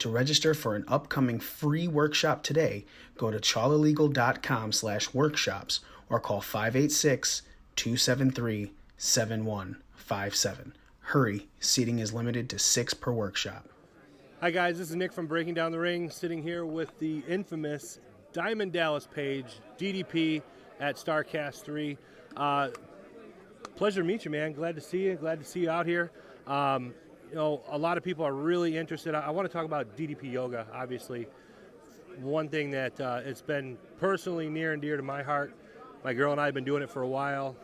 To register for an upcoming free workshop today, go to chawlalegal.com/workshops or call 586-273-7157. Hurry, seating is limited to 6 per workshop. Hi guys, this is Nick from Breaking Down the Ring, sitting here with the infamous Diamond Dallas Page, DDP at Starrcast 3. Pleasure to meet you, man. Glad to see you. Glad to see you out here. A lot of people are really interested. I want to talk about DDP Yoga, obviously. One thing that it's been personally near and dear to my heart. My girl and I have been doing it for a while.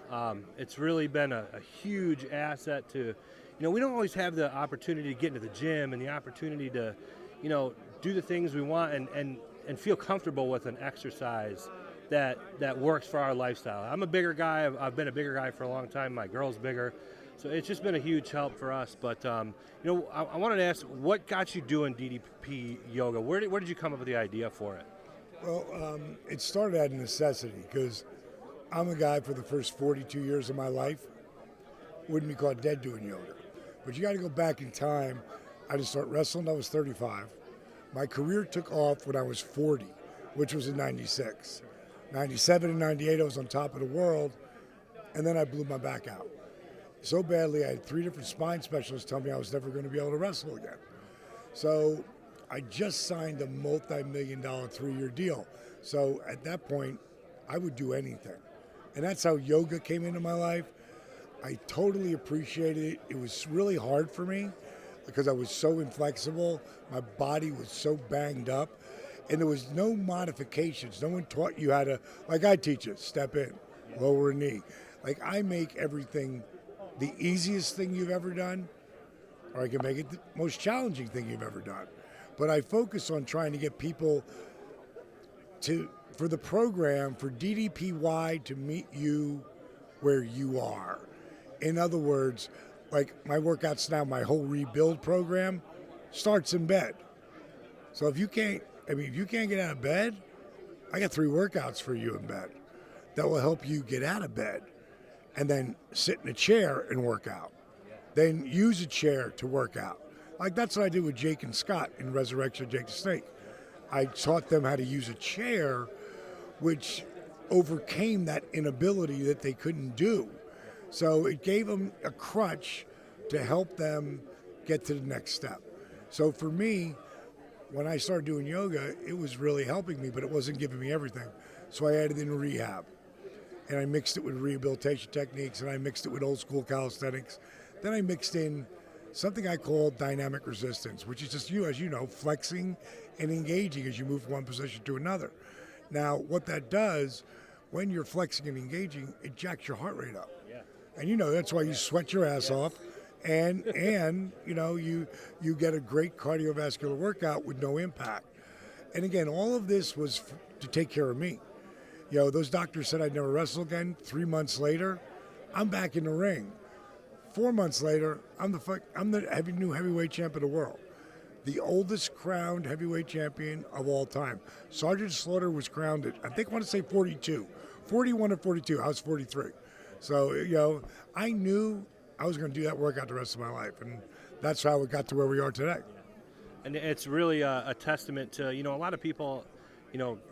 It's really been a huge asset to, we don't always have the opportunity to get into the gym and the opportunity to, do the things we want and feel comfortable with an exercise that works for our lifestyle. I'm a bigger guy. I've been a bigger guy for a long time. My girl's bigger. So it's just been a huge help for us. But, I wanted to ask, what got you doing DDP Yoga? Where did you come up with the idea for it? Well, it started out of necessity because I'm a guy for the first 42 years of my life wouldn't be caught dead doing yoga. But you got to go back in time. I just started wrestling when I was 35. My career took off when I was 40, which was in 96. 97 and 98, I was on top of the world, and then I blew my back out. So badly, I had 3 different spine specialists tell me I was never going to be able to wrestle again. So I just signed a multi-million-dollar 3-year deal. So at that point, I would do anything. And that's how yoga came into my life. I totally appreciated it. It was really hard for me because I was so inflexible. My body was so banged up. And there was no modifications. No one taught you how to, like I teach it, step in, lower a knee. Like I make everything the easiest thing you've ever done, or I can make it the most challenging thing you've ever done. But I focus on trying to get people for the program, for DDPY to meet you where you are. In other words, like my workouts now, my whole rebuild program starts in bed. So if you can't get out of bed, I got 3 workouts for you in bed that will help you get out of bed. And then sit in a chair and work out. Then use a chair to work out. Like that's what I did with Jake and Scott in Resurrection of Jake the Snake. I taught them how to use a chair, which overcame that inability that they couldn't do. So it gave them a crutch to help them get to the next step. So for me, when I started doing yoga, it was really helping me, but it wasn't giving me everything. So I added in rehab. And I mixed it with rehabilitation techniques, and I mixed it with old school calisthenics. Then I mixed in something I call dynamic resistance, which is just as you know, flexing and engaging as you move from one position to another. Now, what that does, when you're flexing and engaging, it jacks your heart rate up. Yeah. And that's why you sweat your ass off, and you get a great cardiovascular workout with no impact. And again, all of this was to take care of me. Those doctors said I'd never wrestle again. 3 months later, I'm back in the ring. 4 months later, I'm the new heavyweight champ of the world. The oldest crowned heavyweight champion of all time. Sergeant Slaughter was crowned at, I want to say 42. 41 or 42. I was 43. So, I knew I was going to do that workout the rest of my life. And that's how we got to where we are today. And it's really a testament to, a lot of people,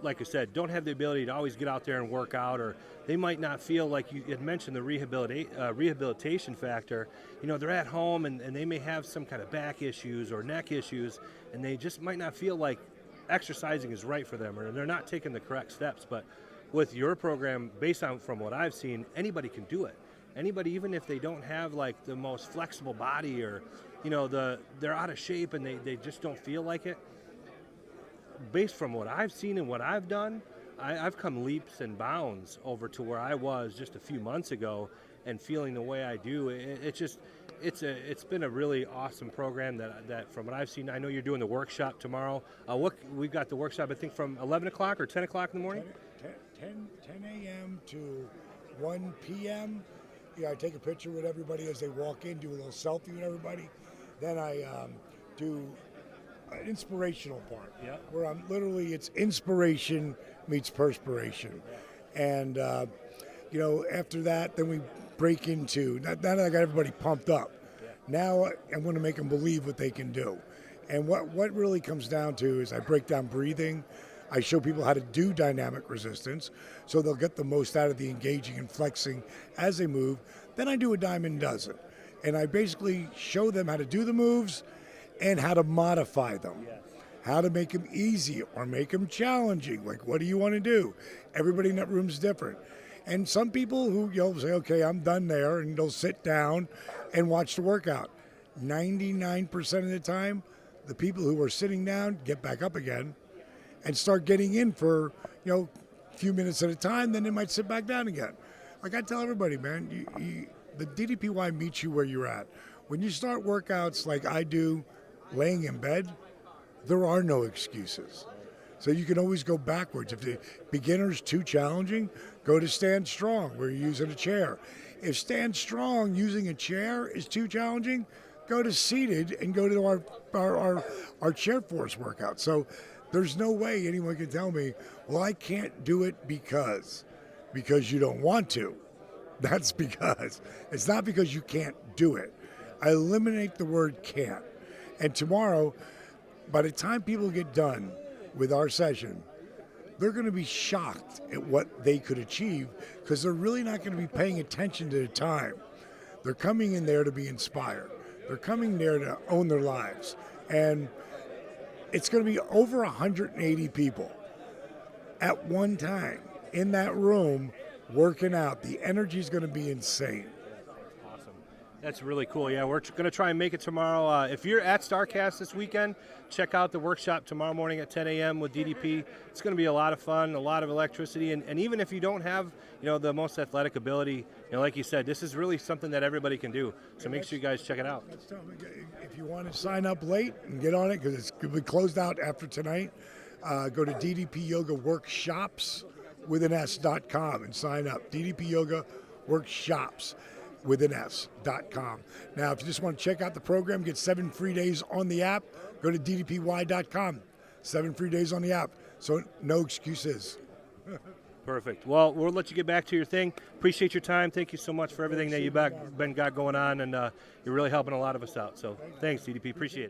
like I said, don't have the ability to always get out there and work out, or they might not feel like you had mentioned the rehabilitation factor. They're at home and they may have some kind of back issues or neck issues, and they just might not feel like exercising is right for them, or they're not taking the correct steps. But with your program, based on from what I've seen, anybody can do it. Anybody, even if they don't have like the most flexible body, or they're out of shape and they just don't feel like it. Based from what I've seen and what I've done, I've come leaps and bounds over to where I was just a few months ago, and feeling the way I do. It's been a really awesome program that from what I've seen. I know you're doing the workshop tomorrow. We've got the workshop, I think, from 11 o'clock or 10 o'clock in the morning? 10 a.m. to 1 p.m. I take a picture with everybody as they walk in, do a little selfie with everybody. Then I do an inspirational part, where I'm literally, it's inspiration meets perspiration. And, after that, then we break into, now that I got everybody pumped up, now I'm going to make them believe what they can do. And what really comes down to is I break down breathing. I show people how to do dynamic resistance so they'll get the most out of the engaging and flexing as they move. Then I do a diamond dozen. And I basically show them how to do the moves and how to modify them. How to make them easy or make them challenging. Like, what do you want to do? Everybody in that room is different. And some people who say, okay, I'm done there, and they'll sit down and watch the workout. 99% of the time, the people who are sitting down get back up again and start getting in for, a few minutes at a time, then they might sit back down again. Like I tell everybody, man, the DDPY meets you where you're at. When you start workouts like I do, laying in bed, there are no excuses. So you can always go backwards. If the beginner's too challenging, go to stand strong where you're using a chair. If stand strong using a chair is too challenging, go to seated and go to our chair force workout. So there's no way anyone can tell me, well, I can't do it because you don't want to. That's because. It's not because you can't do it. I eliminate the word can't. And tomorrow, by the time people get done with our session, they're going to be shocked at what they could achieve because they're really not going to be paying attention to the time. They're coming in there to be inspired. They're coming there to own their lives. And it's going to be over 180 people at one time in that room working out. The energy is going to be insane. That's really cool. Yeah, we're going to try and make it tomorrow. If you're at Starrcast this weekend, check out the workshop tomorrow morning at 10 a.m. with DDP. It's going to be a lot of fun, a lot of electricity, and even if you don't have, the most athletic ability, like you said, this is really something that everybody can do. So make sure you guys check it out. If you want to sign up late and get on it, because it's going to be closed out after tonight, go to DDP Yoga Workshops with an S.com and sign up. DDP Yoga Workshops with an S.com. Now, if you just want to check out the program, get 7 free days on the app, go to DDPY.com. 7 free days on the app. So no excuses. Perfect. Well, we'll let you get back to your thing. Appreciate your time. Thank you so much for everything that you've got going on, and you're really helping a lot of us out. So thanks, DDP. Appreciate it.